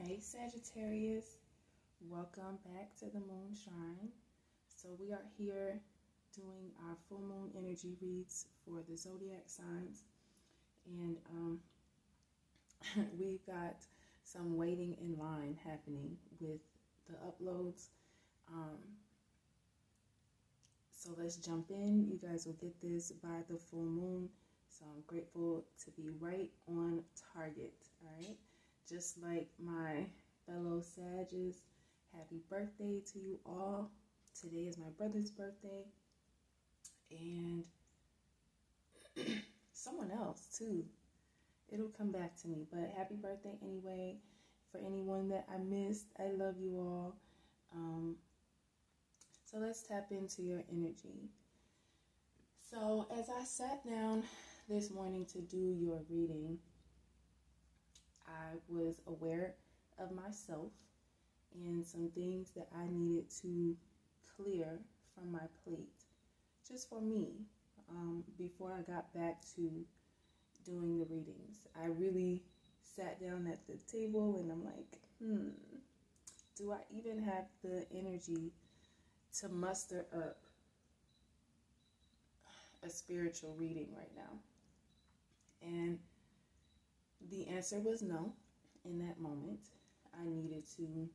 Hey Sagittarius, welcome back to the Moon Shrine. So we are here doing our full moon energy reads for the zodiac signs, and we've got some waiting in line happening with the uploads. Um, so let's jump in. You guys will get this by the full moon. So I'm grateful to be right on target. All right. Just like my fellow Sages, happy birthday to you all. Today is my brother's birthday. And someone else too. It'll come back to me. But happy birthday anyway. For anyone that I missed, I love you all. So let's tap into your energy. So as I sat down this morning to do your reading, I was aware of myself and some things that I needed to clear from my plate, just for me, before I got back to doing the readings. I really sat down at the table and I'm like, do I even have the energy to muster up a spiritual reading right now? And the answer was no. In that moment, I needed to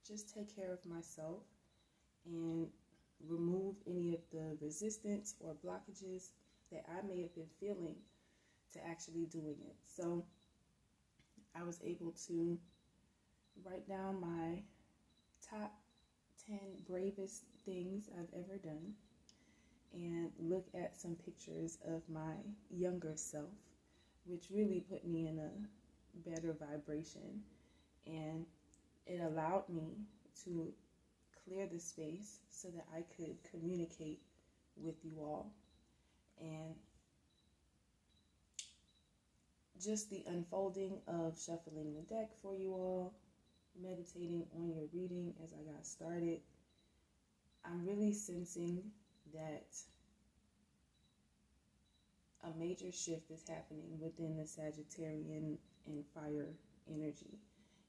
just take care of myself and remove any of the resistance or blockages that I may have been feeling to actually doing it. So I was able to write down my top 10 bravest things I've ever done and look at some pictures of my younger self, which really put me in a better vibration, and it allowed me to clear the space so that I could communicate with you all. And just the unfolding of shuffling the deck for you all, meditating on your reading as I got started, I'm really sensing that a major shift is happening within the Sagittarian and fire energy.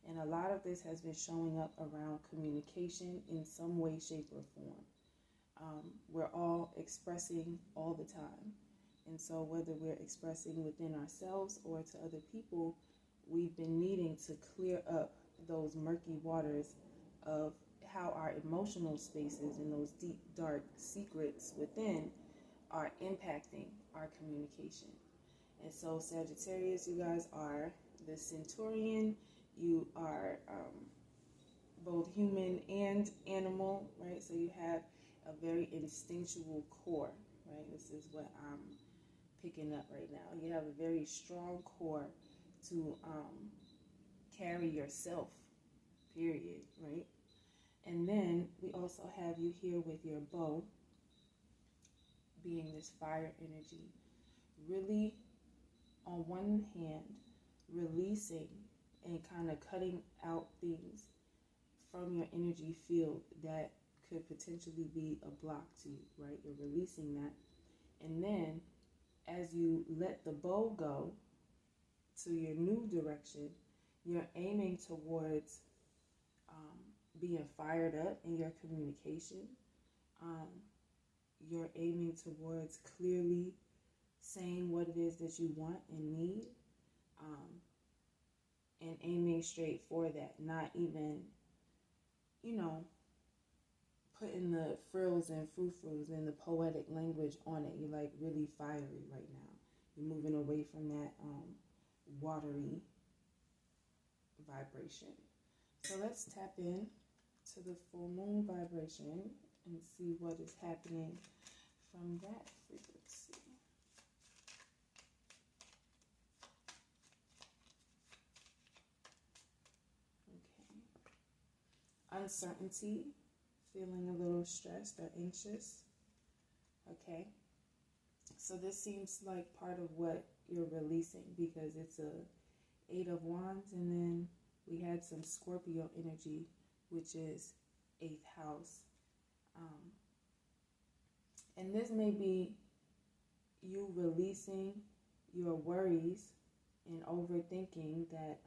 And a lot of this has been showing up around communication in some way, shape, or form. We're all expressing all the time. And so whether we're expressing within ourselves or to other people, we've been needing to clear up those murky waters of how our emotional spaces and those deep, dark secrets within are impacting our communication. And so Sagittarius, you guys are the Centurion. You are both human and animal, right? So you have a very instinctual core, right? This is what I'm picking up right now. You have a very strong core to carry yourself, period, right? And then we also have you here with your bow, being this fire energy, really on one hand releasing and kind of cutting out things from your energy field that could potentially be a block to you, right? You're releasing that. And then as you let the bow go to your new direction, you're aiming towards being fired up in your communication. You're aiming towards clearly saying what it is that you want and need, and aiming straight for that, not even, putting the frills and frou-frous and the poetic language on it. You're like really fiery right now. You're moving away from that watery vibration. So let's tap in to the full moon vibration and see what is happening from that frequency. Okay. Uncertainty, feeling a little stressed or anxious. Okay. So this seems like part of what you're releasing, because it's a 8 of Wands, and then we had some Scorpio energy, which is 8th house. And this may be you releasing your worries and overthinking that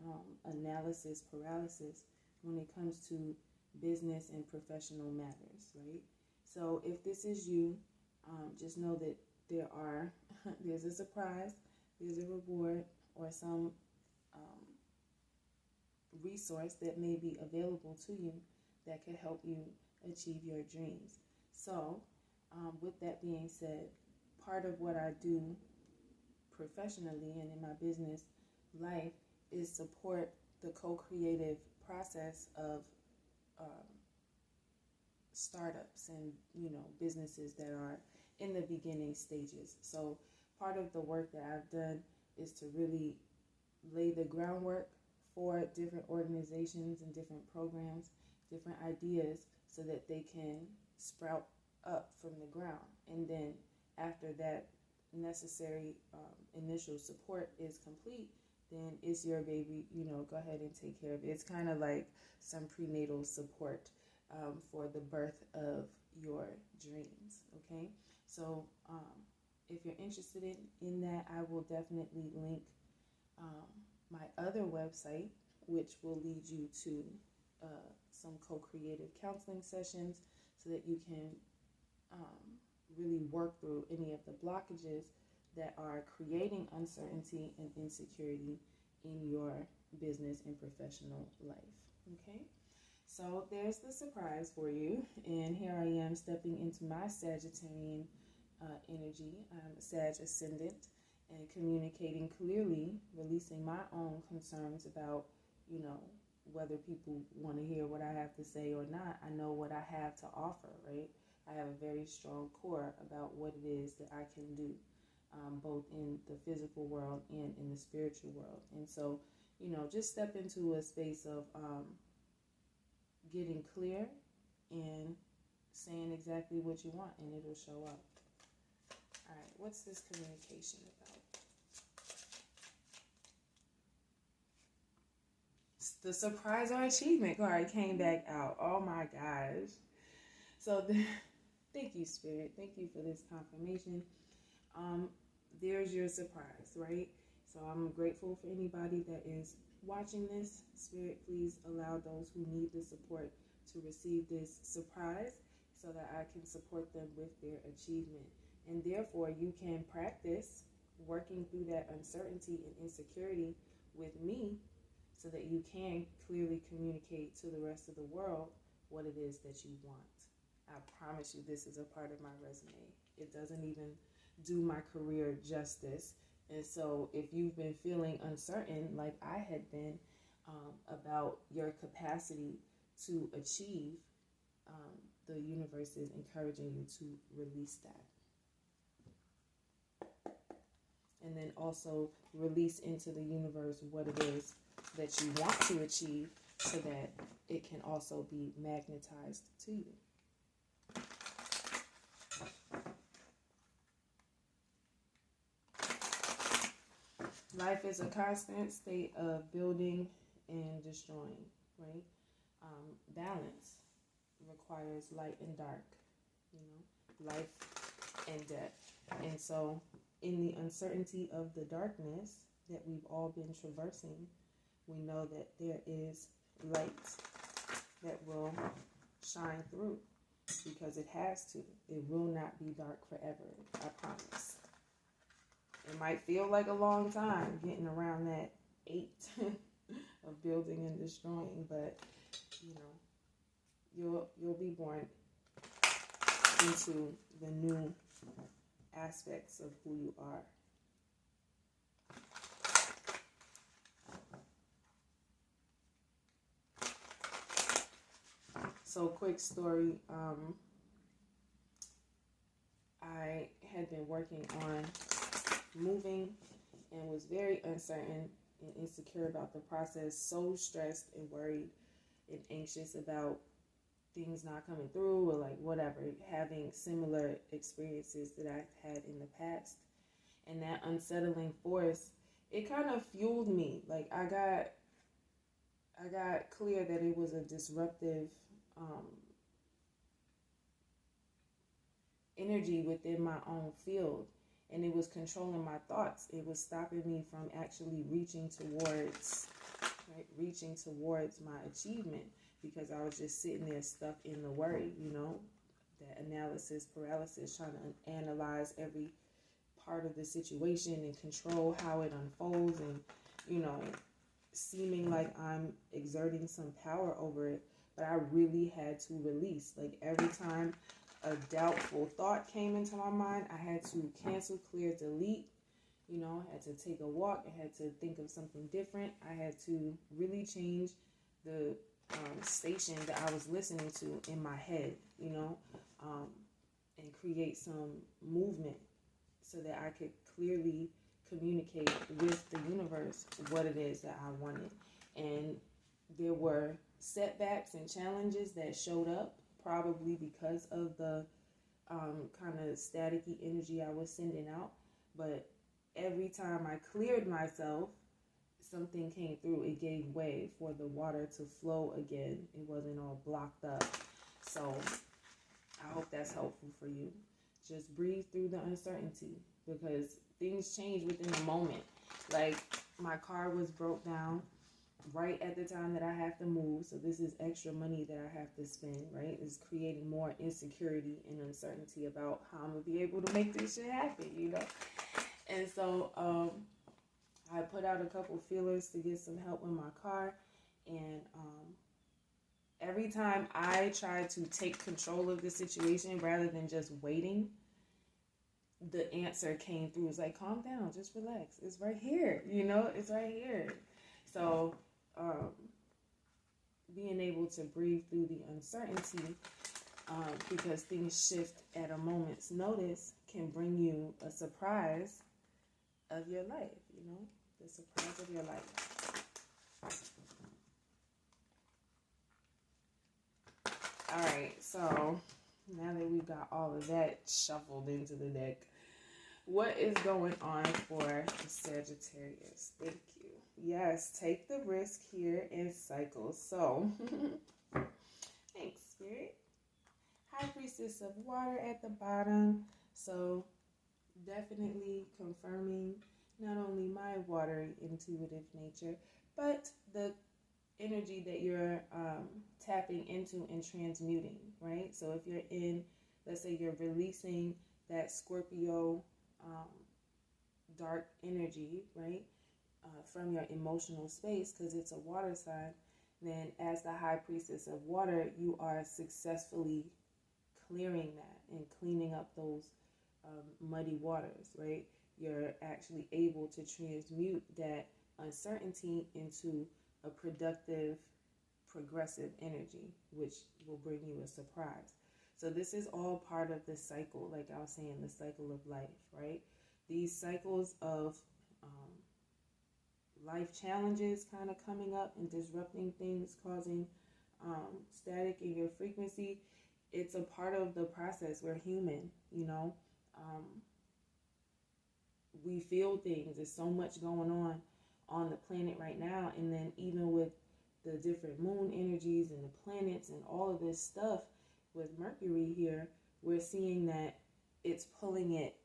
analysis paralysis when it comes to business and professional matters, right? So if this is you, just know that there's a surprise, there's a reward, or some resource that may be available to you that could help you achieve your dreams. So with that being said, part of what I do professionally and in my business life is support the co-creative process of startups and businesses that are in the beginning stages. So part of the work that I've done is to really lay the groundwork for different organizations and different programs, different ideas, so that they can sprout up from the ground. And then after that necessary initial support is complete, then it's your baby, go ahead and take care of it. It's kind of like some prenatal support for the birth of your dreams, okay? So if you're interested in that, I will definitely link my other website, which will lead you to some co-creative counseling sessions so that you can really work through any of the blockages that are creating uncertainty and insecurity in your business and professional life, okay? So there's the surprise for you, and here I am stepping into my Sagittarian energy. I'm a Sag ascendant, and communicating clearly, releasing my own concerns about, whether people want to hear what I have to say or not. I know what I have to offer, right? I have a very strong core about what it is that I can do, both in the physical world and in the spiritual world. And so, just step into a space of getting clear and saying exactly what you want, and it'll show up. All right, what's this communication about? The surprise or achievement card came back out. Oh my gosh. So thank you, Spirit. Thank you for this confirmation. There's your surprise, right? So I'm grateful for anybody that is watching this. Spirit, please allow those who need the support to receive this surprise so that I can support them with their achievement. And therefore, you can practice working through that uncertainty and insecurity with me so that you can clearly communicate to the rest of the world what it is that you want. I promise you this is a part of my resume. It doesn't even do my career justice. And so if you've been feeling uncertain, like I had been, about your capacity to achieve, the universe is encouraging you to release that. And then also release into the universe what it is that you want to achieve so that it can also be magnetized to you. Life is a constant state of building and destroying, right? Balance requires light and dark, life and death. And so in the uncertainty of the darkness that we've all been traversing, we know that there is light that will shine through because it has to. It will not be dark forever, I promise. It might feel like a long time getting around that 8 of building and destroying, but you'll be born into the new aspects of who you are. So, quick story. I had been working on moving and was very uncertain and insecure about the process, so stressed and worried and anxious about things not coming through or like whatever, having similar experiences that I've had in the past. And that unsettling force, it kind of fueled me. Like I got clear that it was a disruptive energy within my own field. and it was controlling my thoughts. It was stopping me from actually reaching towards my achievement, because I was just sitting there stuck in the worry, that analysis paralysis, trying to analyze every part of the situation and control how it unfolds, and seeming like I'm exerting some power over it. But I really had to release. Like, every time a doubtful thought came into my mind, I had to cancel, clear, delete. I had to take a walk. I had to think of something different. I had to really change the station that I was listening to in my head, and create some movement so that I could clearly communicate with the universe what it is that I wanted. And there were setbacks and challenges that showed up, probably because of the kind of staticky energy I was sending out. But every time I cleared myself, something came through. It gave way for the water to flow again. It wasn't all blocked up. So I hope that's helpful for you. Just breathe through the uncertainty, because things change within a moment. Like, my car was broke down right at the time that I have to move. So this is extra money that I have to spend, right? It's creating more insecurity and uncertainty about how I'm going to be able to make this shit happen, And so I put out a couple feelers to get some help with my car. And every time I tried to take control of the situation rather than just waiting, the answer came through. It's like, calm down, just relax. It's right here, it's right here. So being able to breathe through the uncertainty, because things shift at a moment's notice, can bring you a surprise of your life, the surprise of your life. All right, so now that we got all of that shuffled into the deck, what is going on for the Sagittarius? Thank you. Yes, take the risk here in cycles. So, thanks, Spirit. High Priestess of Water at the bottom. So, definitely confirming not only my watery intuitive nature, but the energy that you're tapping into and transmuting, right? So if you're in, let's say you're releasing that Scorpio dark energy, right, from your emotional space, because it's a water sign, then as the High Priestess of Water, you are successfully clearing that and cleaning up those muddy waters, right? You're actually able to transmute that uncertainty into a productive, progressive energy, which will bring you a surprise. So this is all part of the cycle, like I was saying, the cycle of life, right? These cycles of life challenges kind of coming up and disrupting things, causing static in your frequency. It's a part of the process. We're human, we feel things. There's so much going on the planet right now. And then even with the different moon energies and the planets and all of this stuff with Mercury here, we're seeing that it's pulling it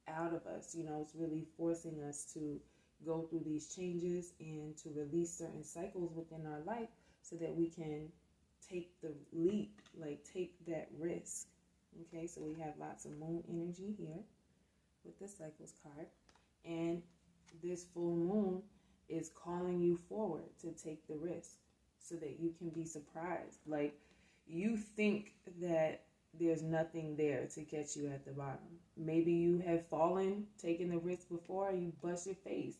out of us. It's really forcing us to go through these changes and to release certain cycles within our life so that we can take the leap, like take that risk. Okay, so we have lots of moon energy here with the cycles card. And this full moon is calling you forward to take the risk so that you can be surprised. Like, you think that there's nothing there to catch you at the bottom. Maybe you have fallen, taken the risk before, you bust your face.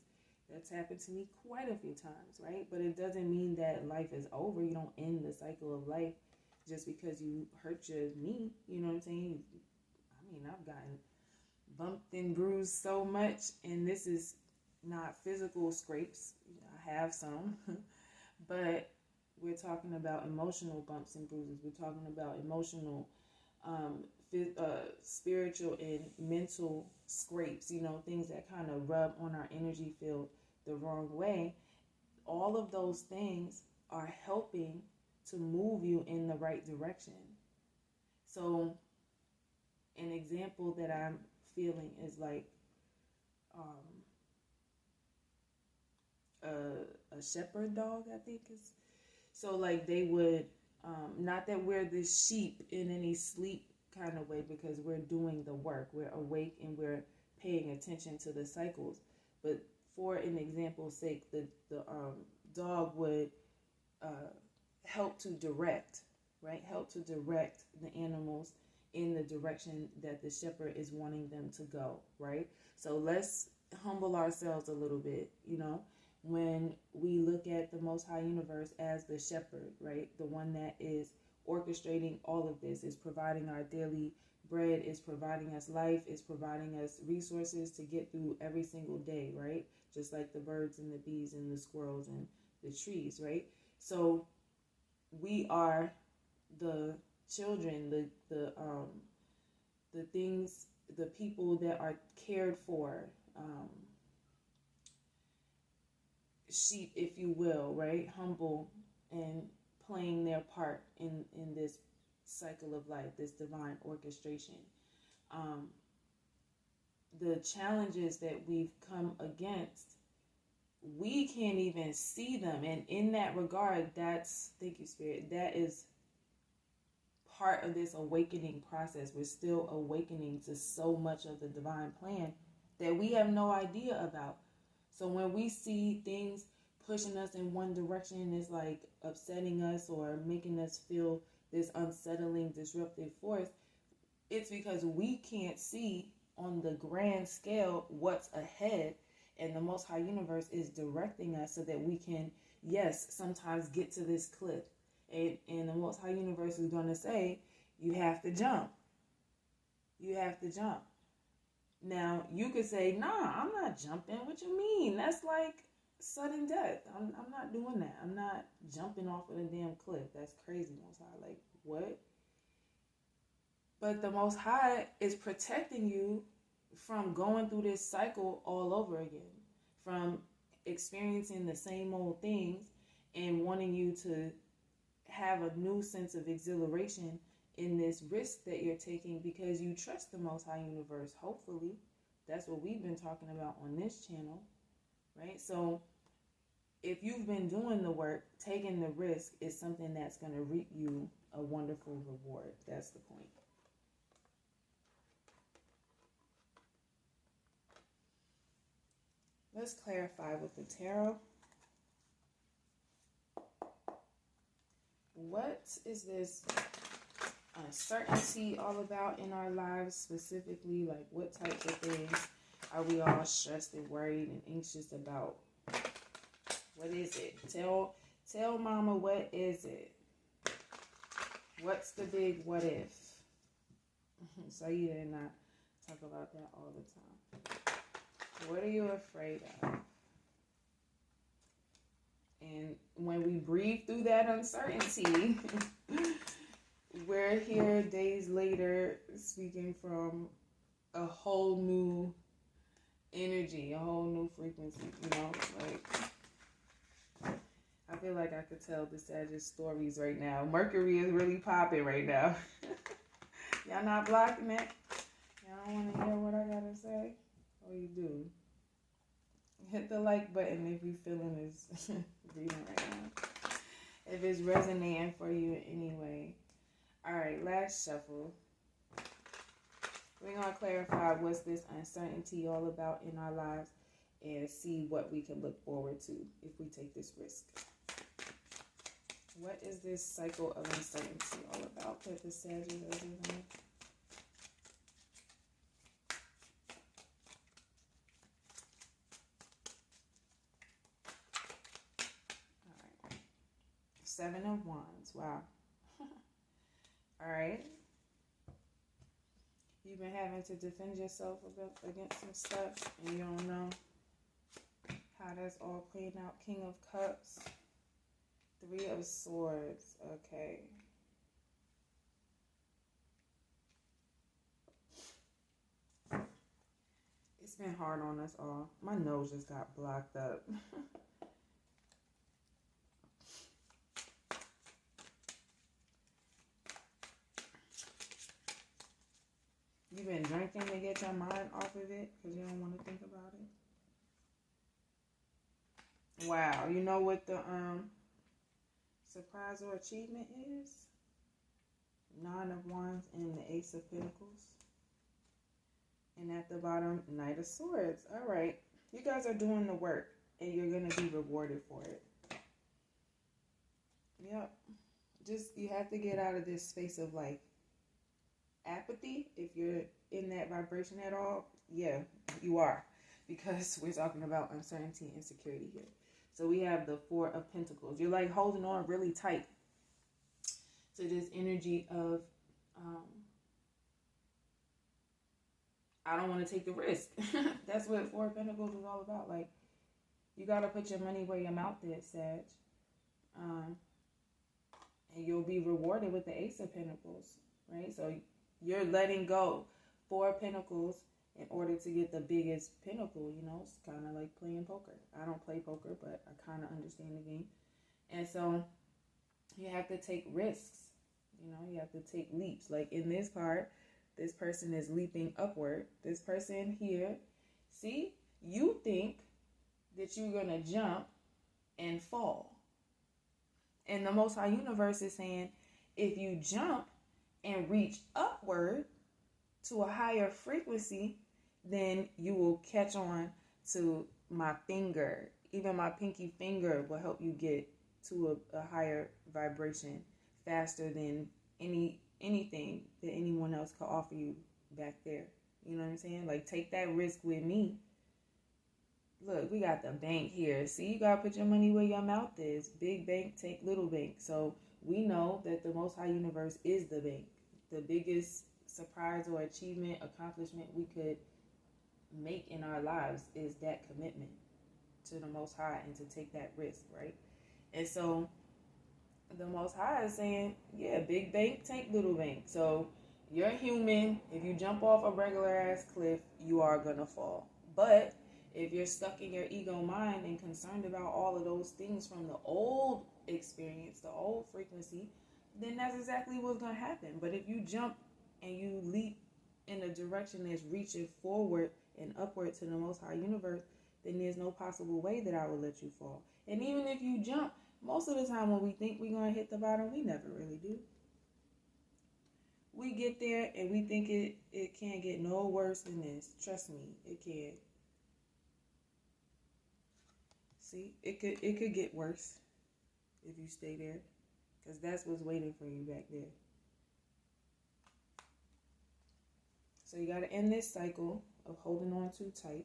That's happened to me quite a few times, right? But it doesn't mean that life is over. You don't end the cycle of life just because you hurt your knee. You know what I'm saying? I've gotten bumped and bruised so much, and this is not physical scrapes. I have some, but we're talking about emotional bumps and bruises. We're talking about emotional, spiritual and mental scrapes, things that kind of rub on our energy field the wrong way. All of those things are helping to move you in the right direction. So an example that I'm feeling is like a shepherd dog, I think is. So like they would, not that we're the sheep in any sleep kind of way, because we're doing the work. We're awake and we're paying attention to the cycles. But for an example's sake, the dog would help to direct, right? Help to direct the animals in the direction that the shepherd is wanting them to go, right? So let's humble ourselves a little bit, you know, when we look at the Most High Universe as the shepherd, right? The one that is orchestrating all of this, is providing our daily bread, is providing us life, is providing us resources to get through every single day, right? Just like the birds and the bees and the squirrels and the trees, right? So we are the children, the things, the people that are cared for, sheep, if you will, right? Humble and playing their part in this cycle of life, this divine orchestration. The challenges that we've come against, we can't even see them. And in that regard, that's, thank you, Spirit, that is part of this awakening process. We're still awakening to so much of the divine plan that we have no idea about. So when we see things pushing us in one direction, it's like upsetting us or making us feel this unsettling, disruptive force, it's because we can't see on the grand scale what's ahead. And the Most High Universe is directing us so that we can, yes, sometimes get to this cliff. And the Most High Universe is going to say, you have to jump. You have to jump. Now, you could say, nah, I'm not jumping. What you mean? That's like sudden death. I'm not doing that. I'm not jumping off of a damn cliff. That's crazy, Most High. Like, what? But the Most High is protecting you from going through this cycle all over again, from experiencing the same old things and wanting you to have a new sense of exhilaration in this risk that you're taking because you trust the Most High Universe. Hopefully, that's what we've been talking about on this channel, right? So if you've been doing the work, taking the risk is something that's going to reap you a wonderful reward. That's the point. Let's clarify with the tarot. What is this uncertainty all about in our lives specifically? Like, what types of things are we all stressed and worried and anxious about? What is it? Tell mama, what is it? What's the big what if? So you did not talk about that all the time. What are you afraid of? And when we breathe through that uncertainty, we're here days later speaking from a whole new energy, a whole new frequency, you know? Like, I feel like I could tell the Sagittarius stories right now. Mercury is really popping right now. Y'all not blocking it? Y'all don't want to hear what I gotta say? Oh, you do. Hit the like button if you feeling this reading right now. If it's resonating for you in any way. Alright, last shuffle. We're going to clarify what's this uncertainty all about in our lives and see what we can look forward to if we take this risk. What is this cycle of uncertainty all about that the Sagittarius is in? Alright. 7 of Wands. Wow. Alright. You've been having to defend yourself against some stuff and you don't know how that's all playing out. King of Cups. 3 of Swords. Okay. It's been hard on us all. My nose just got blocked up. you've been drinking to get your mind off of it because you don't want to think about it? Wow. You know what the surprise or achievement is? 9 of Wands and the Ace of Pentacles. And at the bottom, Knight of Swords. All right. You guys are doing the work and you're going to be rewarded for it. Yep. Just, you have to get out of this space of like apathy. If you're in that vibration at all, yeah, you are. Because we're talking about uncertainty and insecurity here. So we have the 4 of Pentacles. You're like holding on really tight to this energy of, I don't want to take the risk. That's what 4 of Pentacles is all about. Like, you got to put your money where your mouth is, Sag. And you'll be rewarded with the Ace of Pentacles, right? So you're letting go 4 Pentacles in order to get the biggest pinnacle, you know? It's kind of like playing poker. I don't play poker, but I kind of understand the game. And so you have to take risks, you know? You have to take leaps. Like in this card, this person is leaping upward. This person here, see? You think that you're going to jump and fall. And the Most High Universe is saying, if you jump and reach upward to a higher frequency, then you will catch on to my finger. Even my pinky finger will help you get to a higher vibration faster than anything that anyone else could offer you back there. You know what I'm saying? Like, take that risk with me. Look, we got the bank here. See, you got to put your money where your mouth is. Big bank, take little bank. So we know that the Most High Universe is the bank. The biggest surprise or achievement, accomplishment we could make in our lives is that commitment to the Most High and to take that risk, right? And so the Most High is saying, yeah, big bank, take little bank. So you're human. If you jump off a regular ass cliff, you are going to fall. But if you're stuck in your ego mind and concerned about all of those things from the old experience, the old frequency, then that's exactly what's going to happen. But if you jump and you leap in a direction that's reaching forward and upward to the Most High Universe, then there's no possible way that I will let you fall. And even if you jump, most of the time when we think we're going to hit the bottom, we never really do. We get there and we think it can't get no worse than this. Trust me, it can. See, it could get worse if you stay there, because that's what's waiting for you back there. So you got to end this cycle of holding on too tight,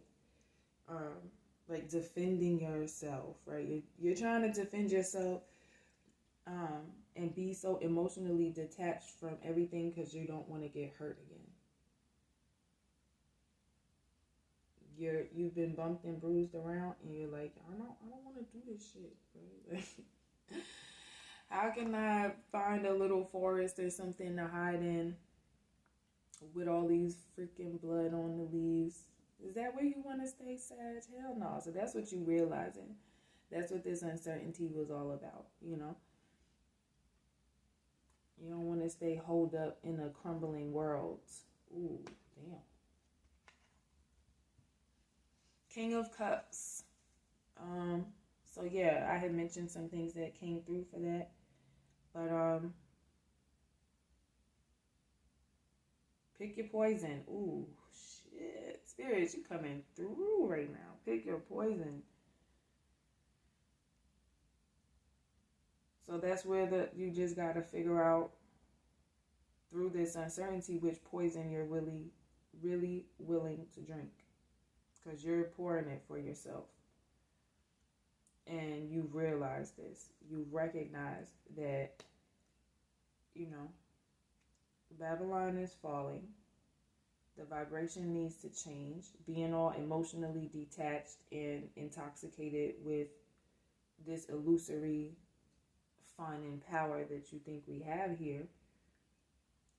like defending yourself, right? You're trying to defend yourself and be so emotionally detached from everything because you don't want to get hurt again. You've been bumped and bruised around, and you're like, I don't want to do this shit, right? Like, how can I find a little forest or something to hide in with all these freaking blood on the leaves? Is that where you want to stay, Sag? Hell no. So that's what you realizing. That's what this uncertainty was all about, you know? You don't want to stay holed up in a crumbling world. Ooh, damn. King of Cups. So yeah, I had mentioned some things that came through for that. But pick your poison. Ooh, shit. Spirits, you coming through right now. Pick your poison. So that's where you just gotta figure out through this uncertainty which poison you're really, really willing to drink. Because you're pouring it for yourself. And you realize this. You recognize that, you know, Babylon is falling. The vibration needs to change. Being all emotionally detached and intoxicated with this illusory fun and power that you think we have here,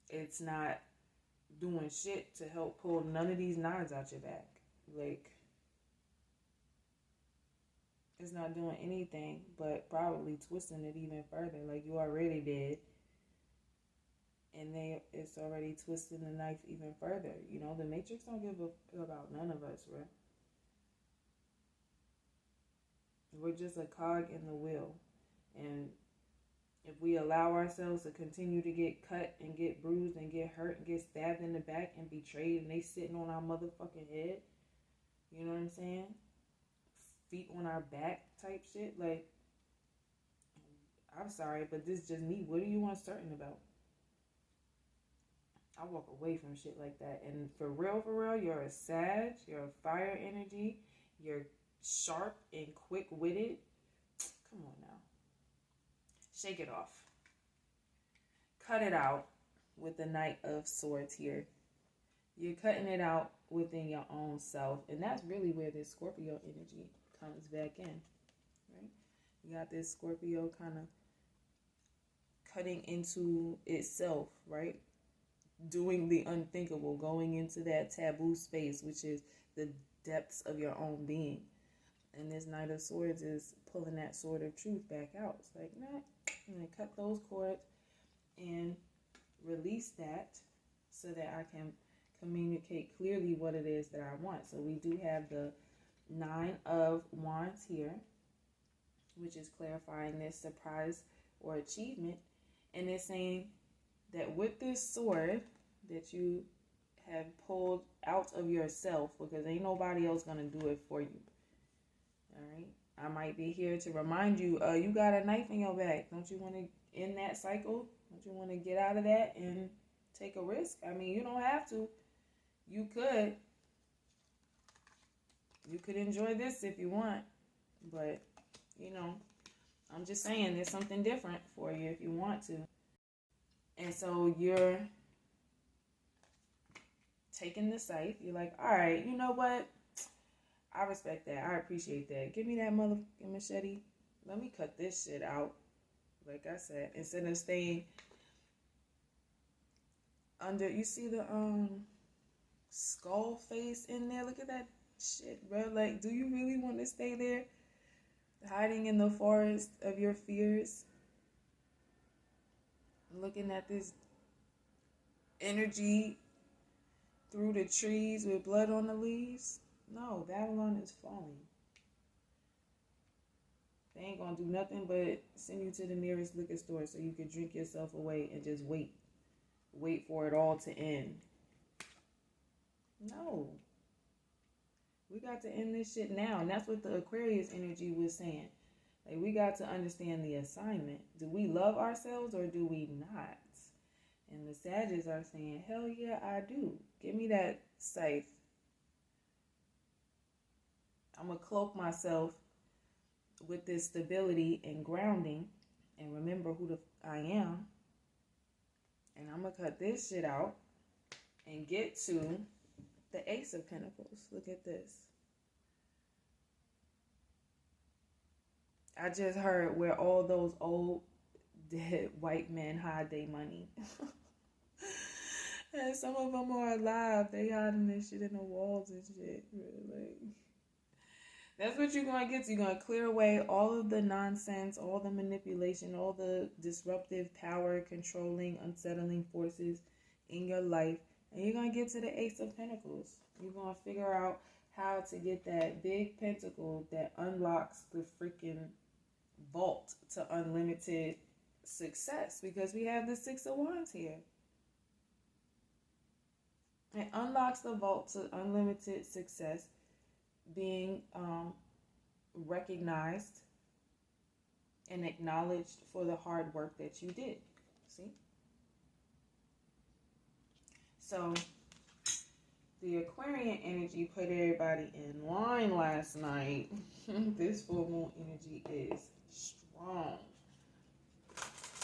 it's not doing shit to help pull none of these knives out your back. Like, it's not doing anything but probably twisting it even further, like you already did. And it's already twisting the knife even further. You know, the Matrix don't give a fuck about none of us, right? We're just a cog in the wheel. And if we allow ourselves to continue to get cut and get bruised and get hurt and get stabbed in the back and betrayed, and they sitting on our motherfucking head, you know what I'm saying? Feet on our back type shit. Like, I'm sorry, but this is just me. What are you uncertain about? I walk away from shit like that. And for real, you're a Sag, you're a fire energy, you're sharp and quick-witted. Come on now. Shake it off. Cut it out with the Knight of Swords here. You're cutting it out within your own self. And that's really where this Scorpio energy comes back in. Right? You got this Scorpio kind of cutting into itself, right? Doing the unthinkable, going into that taboo space, which is the depths of your own being. And this Knight of Swords is pulling that sword of truth back out. It's like, nah, I'm going to cut those cords and release that so that I can communicate clearly what it is that I want. So we do have the 9 of Wands here, which is clarifying this surprise or achievement. And it's saying that with this sword that you have pulled out of yourself, because ain't nobody else going to do it for you. All right. I might be here to remind you, you got a knife in your back. Don't you want to end that cycle? Don't you want to get out of that and take a risk? I mean, you don't have to. You could. You could enjoy this if you want. But, you know, I'm just saying there's something different for you if you want to. And so you're taking the scythe. You're like, all right, you know what? I respect that. I appreciate that. Give me that motherfucking machete. Let me cut this shit out. Like I said, instead of staying under, you see the skull face in there? Look at that shit, bro. Like, do you really want to stay there? Hiding in the forest of your fears? Looking at this energy through the trees with blood on the leaves? No, Babylon is falling. They ain't gonna do nothing but send you to the nearest liquor store so you can drink yourself away and just wait. Wait for it all to end. No. We got to end this shit now. And that's what the Aquarius energy was saying. Like, we got to understand the assignment. Do we love ourselves or do we not? And the Sagittarius are saying, hell yeah, I do. Give me that scythe. I'm going to cloak myself with this stability and grounding and remember who I am. And I'm going to cut this shit out and get to the Ace of Pentacles. Look at this. I just heard where all those old dead white men hide their money. And some of them are alive. They hiding this shit in the walls and shit. Like, that's what you're going to get to. You're going to clear away all of the nonsense, all the manipulation, all the disruptive power, controlling, unsettling forces in your life. And you're going to get to the Ace of Pentacles. You're going to figure out how to get that big pentacle that unlocks the freaking vault to unlimited success. Because we have the Six of Wands here. It unlocks the vault to unlimited success, being recognized and acknowledged for the hard work that you did. See? So, the Aquarian energy put everybody in line last night. This full moon energy is strong.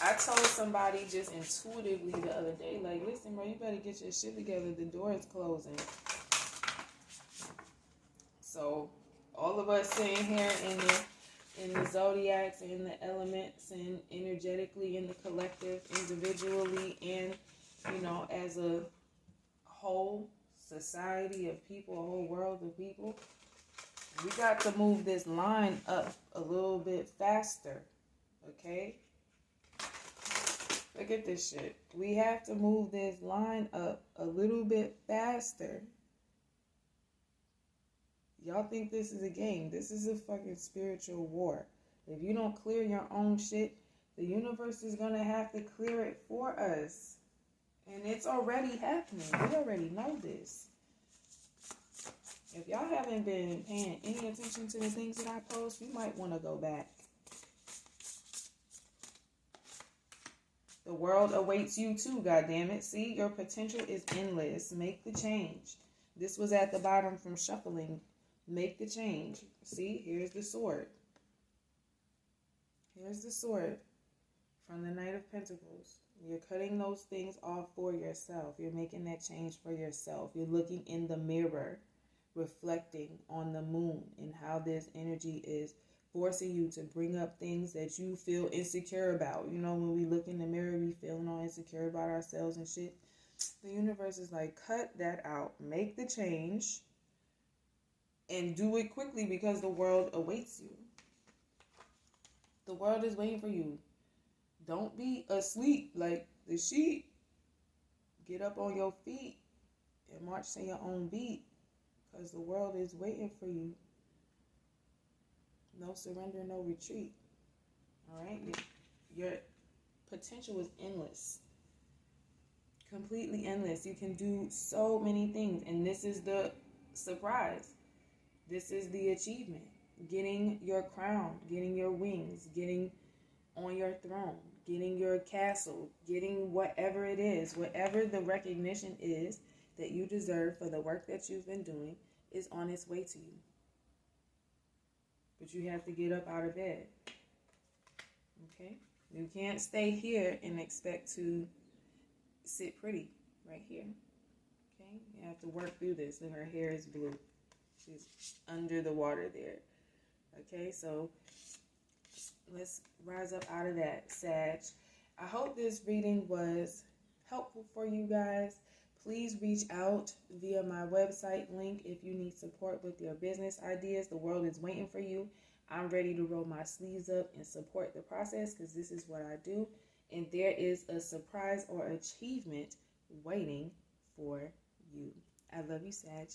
I told somebody just intuitively the other day, like, listen, bro, you better get your shit together. The door is closing. So, all of us sitting here in the zodiacs, in the elements, and energetically in the collective, individually, and, you know, as a whole society of people, a whole world of people, we got to move this line up a little bit faster, okay? Look at this shit. We have to move this line up a little bit faster. Y'all think this is a game. This is a fucking spiritual war. If you don't clear your own shit, the universe is going to have to clear it for us. And it's already happening. We already know this. If y'all haven't been paying any attention to the things that I post, you might want to go back. The world awaits you too, goddammit. See, your potential is endless. Make the change. This was at the bottom from shuffling. Make the change. See, here's the sword. Here's the sword from the Knight of Pentacles. You're cutting those things off for yourself. You're making that change for yourself. You're looking in the mirror, reflecting on the moon and how this energy is forcing you to bring up things that you feel insecure about. You know, when we look in the mirror, we feeling all insecure about ourselves and shit. The universe is like, cut that out. Make the change. And do it quickly because the world awaits you. The world is waiting for you. Don't be asleep like the sheep. Get up on your feet and march to your own beat because the world is waiting for you. No surrender, no retreat. All right? Your potential is endless. Completely endless. You can do so many things. And this is the surprise. This is the achievement. Getting your crown, getting your wings, getting on your throne, getting your castle, getting whatever it is, whatever the recognition is that you deserve for the work that you've been doing is on its way to you. But you have to get up out of bed. Okay? You can't stay here and expect to sit pretty right here. Okay? You have to work through this. And her hair is blue. She's under the water there. Okay, so let's rise up out of that, Sag. I hope this reading was helpful for you guys. Please reach out via my website link if you need support with your business ideas. The world is waiting for you. I'm ready to roll my sleeves up and support the process because this is what I do. And there is a surprise or achievement waiting for you. I love you, Sag.